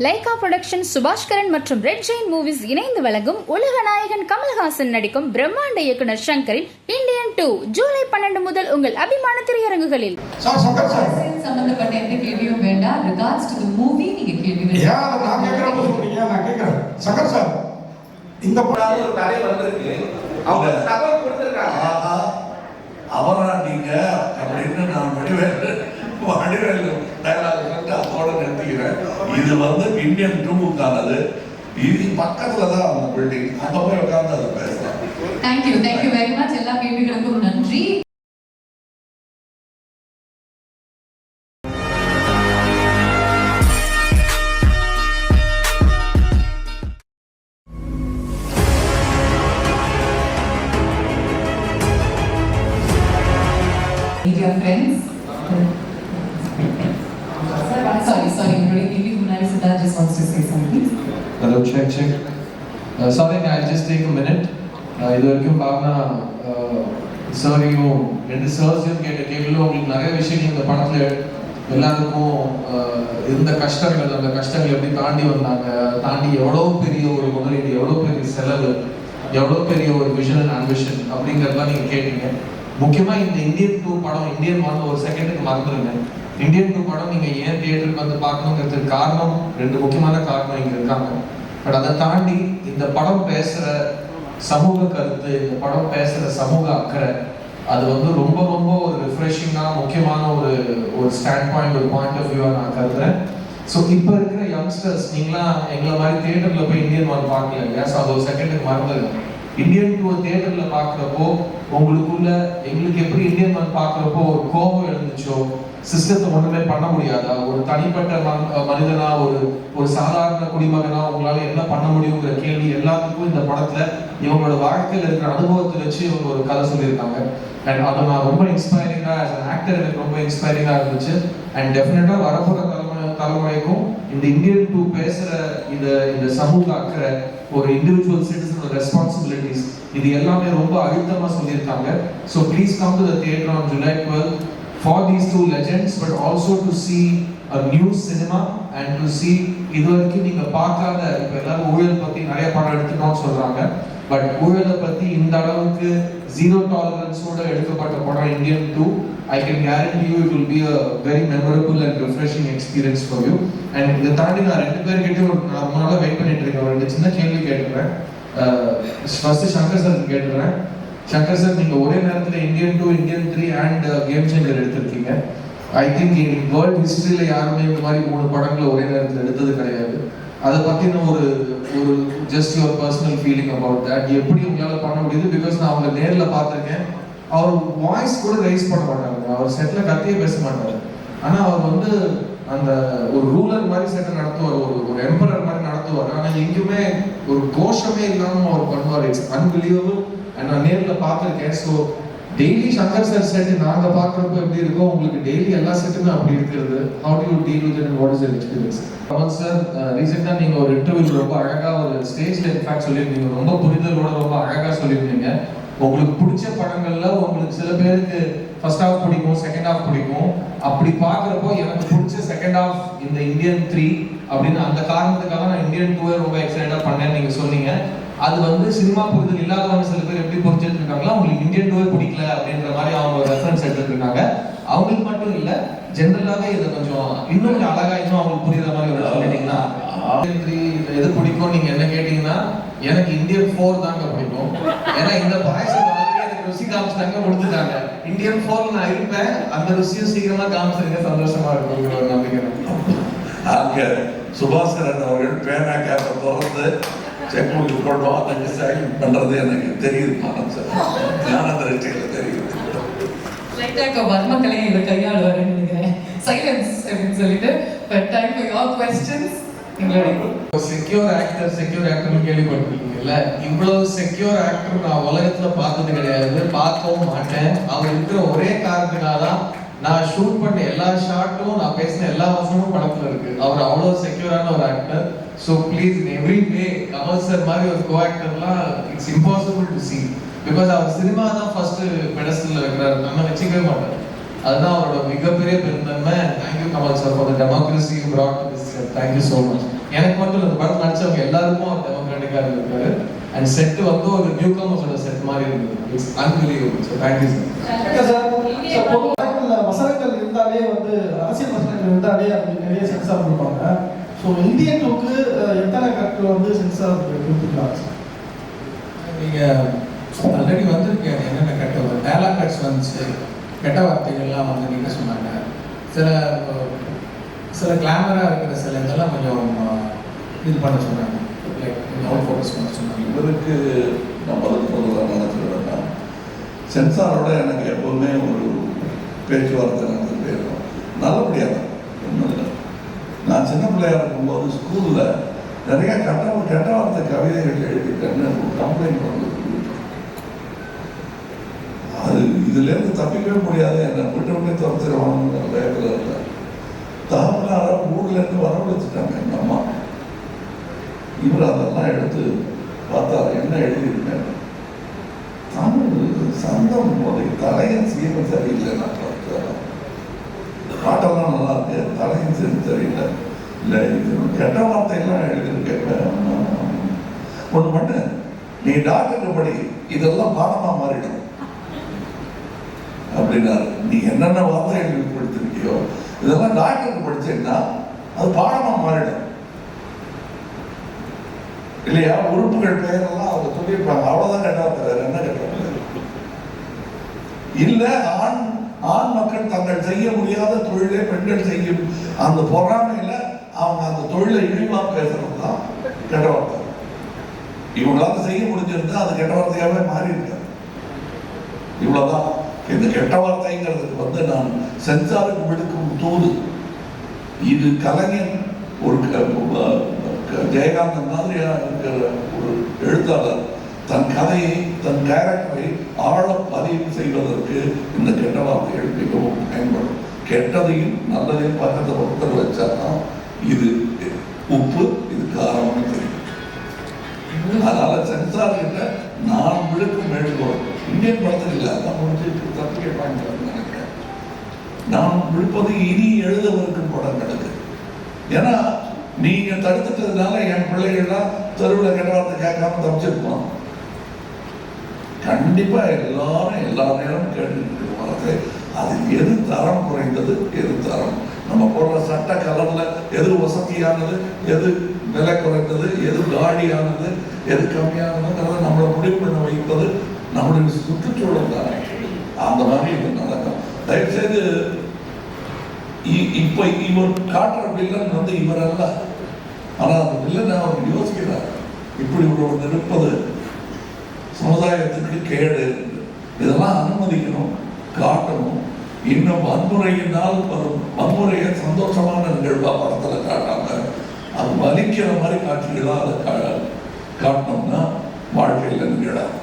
Lyca production Subaskaran மற்றும் red Jain movies இணைந்து வழங்கும் உலக நாயகன் கமல்ஹாசன் நடிக்கும் பிரம்மாண்ட இயக்குனர் ஷங்கரின் இந்தியன் 2 ஜூலை 12 முதல் உங்கள் அபிமான திரையரங்குகளில். சம்பந்தப்பட்ட எந்த கேள்வியும் வேண்டாம். regards to the movie நீங்க கேள்வி நான் கேக்குறேன் சங்கர் சார், இந்த படம் ஒரு கதை வந்திருக்கு, அவங்க தகவல் கொடுத்திருக்காங்க. அவரா நீங்க அப்படின்னு நான் வடிவேல் டயலாக் வந்து அதோட நிறுத்திக்கிறேன். இது வந்து இந்தியன் 2க்கானது. இது பக்கத்துல தான் அந்த பில்டிங், அங்க போய் உட்கார்ந்து அதை பேசலாம். Thank you very much. எல்லா கேள்விகளுக்கும் நன்றி. Media friends. Sorry. Maybe Munari Siddharth just wants to say something. Hello, check. Sorry, I'll just take a minute. இது வரைக்கும் பார்த்தா சாரியும் ரெண்டு சார்ஸையும் கேட்ட கேள்வியில் உங்களுக்கு நிறைய விஷயங்கள் இந்த படத்தில் எல்லாருக்கும் இருந்த கஷ்டங்கள், அந்த கஷ்டங்கள் எப்படி தாண்டி வந்தாங்க, தாண்டி எவ்வளோ பெரிய ஒரு முதலீடு, எவ்வளோ பெரிய செலவு, எவ்வளோ பெரிய ஒரு விஷன் அண்ட் ஆம்பிஷன் அப்படிங்கிறதெல்லாம் நீங்கள் கேட்டீங்க. முக்கியமாக இந்த இந்தியன் 2 படம், இந்தியன் 1 ஒரு செகண்டுக்கு மறந்துடுங்க. இந்தியன் 2 படம் நீங்கள் ஏன் தியேட்டருக்கு வந்து பார்க்கணுங்கிறதுக்கு காரணம், ரெண்டு முக்கியமான காரணம் இங்கே இருக்காங்க. பட் அதை தாண்டி இந்த படம் பேசுகிற சமூக கருத்து, இந்த படம் பேசுகிற சமூக அக்கறை, அது வந்து ரொம்ப ரொம்ப ஒரு ரிஃப்ரெஷிங்காக முக்கியமான ஒரு ஸ்டாண்ட் பாயிண்ட், ஒரு பாயிண்ட் ஆஃப் வியூவாக நான் கருதுறேன். ஸோ இப்போ இருக்கிற யங்ஸ்டர்ஸ், நீங்களாம் எங்களை மாதிரி தியேட்டரில் போய் இந்தியன் 1 பார்க்கல இல்லையா? ஸோ அது ஒரு செகண்டுக்கு மறந்துடுங்க. இந்தியன் 2 தியேட்டரில் பார்க்குறப்போ உங்களுக்குள்ள எங்களுக்கு எப்படி இந்தியன் 1 பார்க்குறப்போ ஒரு கோபம் எழுந்துச்சோ, சிஸ்டத்தை ஒன்றுமே பண்ண முடியாதா, ஒரு தனிப்பட்ட மனிதனா, ஒரு சாதாரண குடிமகனா உங்களால என்ன பண்ண முடியுங்கிற கேள்வி எல்லாத்துக்கும் இந்த படத்துல இவங்களோட வாழ்க்கையில் இருக்கிற அனுபவத்தை வச்சு இவங்க ஒரு கதை சொல்லியிருக்காங்க. அண்ட் அதை நான் ரொம்ப இன்ஸ்பைரிங்கா, ஆஸ் அன் ஆக்டர் எனக்கு ரொம்ப இன்ஸ்பைரிங்கா இருந்துச்சு. அண்ட் டெஃபினட்டா வரப்போற தலைமுறைக்கும் இந்த இந்தியன் 2 பேசுற இந்த சமூக அக்கறை, ஒரு இண்டிவிஜுவல் சிட்டிசனோட ரெஸ்பான்சிபிலிட்டிஸ், இது எல்லாமே ரொம்ப அழுத்தமா சொல்லியிருக்காங்க. So please come to the theatre on July 12 for these two legends, but also to see a new cinema and to see இது வரைக்கும் நீங்க பார்க்காத, இப்போ எல்லாரும் ஊழல் பத்தி நிறைய படம் எடுத்துக்கணும்னு சொல்றாங்க, பட் ஊழலை பத்தி இந்த அளவுக்கு ஜீரோ டாலரன்ஸோட எடுக்கப்பட்ட படம் Indian 2. I can guarantee you it will be a very memorable and refreshing experience for you. And இதை தாண்டி நான் ரெண்டு பேர்கிட்டயும் நான் ரொம்ப நாளாக வெயிட் பண்ணிட்டு இருக்கேன். ரெண்டு சின்ன கேள்வி கேட்டுக்கிறேன். ஃபர்ஸ்ட் சங்கர் சார் கேட்டுக்கிறேன். சங்கர் சார், நீங்க ஒரே நேரத்தில் Indian 2, Indian 3 and game changer எடுத்திருக்கீங்க. ஐ திங்க் வேர்ல்ட் ஹிஸ்டரியில யாருமே இந்த மாதிரி 3 படங்களை ஒரே நேரத்தில் எடுத்தது கிடையாது. அதை பத்தின ஒரு just your personal feeling about that, எப்படி உங்களால பண்ண முடியுது? பிகாஸ் நான் அவங்க நேரில் பார்த்துருக்கேன். அவர் வாய்ஸ் கூட ரைஸ் பண்ண மாட்டாங்க, அவர் செட்ல கத்தியே பேச மாட்டாரு. ஆனா அவர் வந்து அந்த ஒரு ரூலர் மாதிரி செட்டை நடத்துவார், ஒரு எம்பரர் மாதிரி நடத்துவார். ஆனா எங்கேயுமே ஒரு கோஷமே இல்லாம அவர் பண்ணுவார். It's unbelievable. நான் நேரில் பார்த்துருக்கேன். So daily Shankar sir set நாங்கள் பார்க்குறப்போ எப்படி இருக்கோ, உங்களுக்கு டெய்லி எல்லா செட்டுமே அப்படி இருக்கிறது. How to you deal with it and what is your experience? Kamal sir, ரீசெண்டாக நீங்கள் ஒரு இன்டர்வியூ ரொம்ப அழகாக ஒரு ஸ்டேஜில் இன்ஃபேக்ட் சொல்லியிருந்தீங்க, ரொம்ப புரிதலோட ரொம்ப அழகாக சொல்லியிருந்தீங்க. உங்களுக்கு பிடிச்ச படங்கள்ல உங்களுக்கு சில பேருக்கு ஃபர்ஸ்ட் ஹாஃப் பிடிக்கும், செகண்ட் ஹாஃப் பிடிக்கும். அப்படி பார்க்குறப்போ எனக்கு பிடிச்ச செகண்ட் ஹாஃப் இந்த இந்தியன் 3 அப்படின்னு, அந்த காரணத்துக்காக நான் இந்தியன் 2 ரொம்ப எக்ஸைட்டடாக பண்ணேன்னு நீங்கள் சொன்னீங்க. அது வந்து சினிமா புரிதல் இல்லாதவங்க சில பேர் எப்படி புரிஞ்சுட்டு இருக்காங்களா, உங்களுக்கு இந்தியன் 2 பிடிக்கல அப்படின்ற மாதிரி அவங்க ரெஃபரன்ஸ் எடுத்துட்டு இருக்காங்க. அவங்களுக்கு மட்டும் இல்ல, ஜென்ரலாவே இதை கொஞ்சம் இன்னும் அழகா இன்னும் அவங்களுக்கு புரியுற மாதிரி ஒரு சொல்லிட்டீங்கன்னா, எது பிடிக்கும் நீங்க என்ன கேட்டீங்கன்னா, எனக்கு இந்தியன் 4 தாங்க பிடிக்கும். ஏன்னா இந்த பாயசம் எனக்கு ருசி காமிச்சிட்டாங்க, கொடுத்துட்டாங்க. இந்தியன் 4 நான் இருப்பேன், அந்த ருசியும் சீக்கிரமா காமிச்சிருங்க, சந்தோஷமா இருக்கும் ஒரு நம்பிக்கை. அங்க சுபாஸ்கரன் அவர்கள் பேனா கேப்பை திறந்து செக் புக்கு போட்டோம், அந்த சைன் பண்றது எனக்கு தெரியுது. தெரியுது. லைட்டாக வர்மக்கலையை இதை கையாளுவாருன்னு நினைக்கிறேன். சைலன்ஸ் அப்படின்னு சொல்லிட்டு. But time for your questions. Secure actor கேள்விப்பட்டிருக்கீங்கல்ல, இவ்வளவு செக்யூர் ஆக்டர் நான் உலகத்துல பார்த்தது கிடையாது, பார்க்கவும் மாட்டேன். அவர் இருக்கிற ஒரே காரணத்துக்காக தான் நான் ஷூட் பண்ண எல்லா ஷாட்டும், நான் பேசின எல்லா வசனமும் படத்துல இருக்கு. அவர் அவ்வளவு செக்யூரான ஒரு actor. So please in every way Kamal sir மாதிரி ஒரு கோ ஆக்டர்லாம் it's impossible to see. Because அவர் சினிமா தான் ஃபர்ஸ்ட் பெடஸ்டல்ல வைக்கிறாரு, நம்ம வச்சுக்கவே மாட்டார். அதுதான் அவரோட மிகப்பெரிய பெருந்தன்மை. Thank you Kamal sir for the democracy you brought to this. Thank you so much. எனக்கு மட்டும் இந்த படத்தில் நடிச்சவங்க எல்லாருக்கும் டெமோக்ராட்டிக்காக இருக்காரு. அண்ட் செட் வந்து ஒரு நியூ கமர்ஸோட செட் மாதிரி இருந்தது. It's unbelievable. So thank you sir. வசனங்கள் இருந்தாலே வந்து அரசியல் வசனங்கள் இருந்தாலே அது நிறைய சென்சார் கொடுப்பாங்க. ஸோ இந்தியன் டூக்கு எத்தனை கரெக்ட் வந்து சென்சார் கொடுத்துருக்காங்க சார்? நீங்கள் ஆல்ரெடி வந்திருக்கேன். என்னென்ன கெட்ட டயலாக் கட்ஸ் வந்துச்சு, கெட்ட வார்த்தைகள்லாம் வந்து நீங்கள் சொன்னாங்க. சில கிளாமராக இருக்கிற சில இதெல்லாம் கொஞ்சம் இது பண்ண சொன்னாங்க, லைக் அவுட் ஃபோக்கஸ் பண்ண சொன்னாங்க. இவருக்கு நான் பதில் சொல்லுறேன் நினைச்சிருவேன்னா, சென்சாரோட எனக்கு எப்போவுமே ஒரு பேச்சுவார்த்தை நடந்துகிட்டே இருக்கும். நல்லபடியாக ஒன்றும் இல்லை. நான் சின்ன பிள்ளையாக இருக்கும்போது ஸ்கூலில் நிறைய கெட்ட வார்த்தை கவிதைகள் எழுதிட்டேன்னு கம்ப்ளைண்ட் வந்து அது இதுலேருந்து தப்பிக்கவே முடியாது. என்னை விட்டு துரத்துருவாங்க வேகத்தில் இல்லை. தாமலார ஊர்லேருந்து வரவழைச்சிட்டாங்க எங்கள் அம்மா. இவர் அதெல்லாம் எடுத்து பார்த்தாரு, என்ன எழுதியிருக்கேன். தமிழ் சந்தம் போதை தலையின் சீரம் சரியில்லை. பாட்டெல்லாம் நல்லா இருக்கு, தலையின் சீரம் சரியில்லை. இல்லை இது கெட்ட வார்த்தையெல்லாம் எழுதியிருக்கேன். ஒன்று பண்ணு, நீ டாக்டருக்கு படி, இதெல்லாம் பாடமாக மாறிடும் அப்படின்னாரு. நீ என்னென்ன வார்த்தைகள் கொடுத்துருக்கியோ இதெல்லாம் டாக்டருக்கு படிச்சேன்னா அது பாடமாக மாறிடும் இல்லையா? உறுப்புகள் பெயரெல்லாம் அவங்க சொல்லியிருப்பாங்க, அவ்வளோதான் கெட்டாங்க, என்ன கெட்டாங்க. இல்லை ஆண் மக்கள் தங்கள் செய்ய முடியாத தொழிலை பெண்கள் செய்யும் அந்த பொறாமையில அவங்க அந்த தொழிலை இழிவாக பேசுறது தான் கெட்ட வார்த்தை. இவங்களால செய்ய முடிஞ்சிருந்தா அது கெட்ட வார்த்தையாகவே மாறி இருக்க. இவ்வளவுதான். இந்த கெட்ட வார்த்தைங்கிறதுக்கு வந்து நான் சென்சாருக்கு விடுக்கும் தூது. இது கலைஞன் ஒரு ஜெயகாந்தன் மாதிரியா இருக்கிற ஒரு எழுத்தாளர் தன் கதையை தன் கேரக்டரை ஆழ பதிவு செய்வதற்கு இந்த கெட்ட வார்த்தைகள் மிகவும் பயன்படும். கெட்டதையும் நல்லதையும் பக்கத்தை பக்கத்தில் வச்சாதான் இது உப்பு இது காரம்னு தெரியும். அதனால சென்சார் கிட்ட நான் விழுக்கும் வேண்டுகோள் இந்தியன் படத்தில் இல்லை, அதான் முடிஞ்சு தப்பிக்க பயன்படுத்த நினைக்கிறேன். நான் விழுப்பது இனி எழுதவிருக்கும் படங்களுக்கு. ஏன்னா நீங்க தடுத்துட்டதுனால என் பிள்ளைகள்லாம் தெருவில் கெட்ட வார்த்தை கேட்காம தப்பிச்சிருப்போம். கண்டிப்பா எல்லாரும் எல்லா நேரம் கேட்டு வார்த்தை அது எது தரம் குறைந்தது, எது தரம் நம்ம போடுற சட்ட கலர்ல எது வசதியானது, எது விலை குறைந்தது, எது காடியானது, எது கம்மியானதுங்கிறத நம்மளை முடிவு பண்ண வைப்பது நம்மளுடைய சுற்றுச்சூழல் தானே. அந்த மாதிரி இது நடக்கும். தயவுசெய்து இப்ப இவர் காட்டுற வில்லன் வந்து இவர் அல்ல. ஆனா அந்த வில்லன் அவர் யோசிக்கிறார், இப்படி ஒரு இருப்பது சமுதாயத்துக்கு கேடு. இதெல்லாம் அனுமதிக்கணும், காட்டணும். இன்னும் வன்முறையினால் வரும் வன்முறையை சந்தோஷமான நிகழ்வா படத்துல காட்டாம அது வலிக்கிற மாதிரி காட்சிகளா அதை காட்டினோம்னா வாழ்க்கையில் நிகழாது.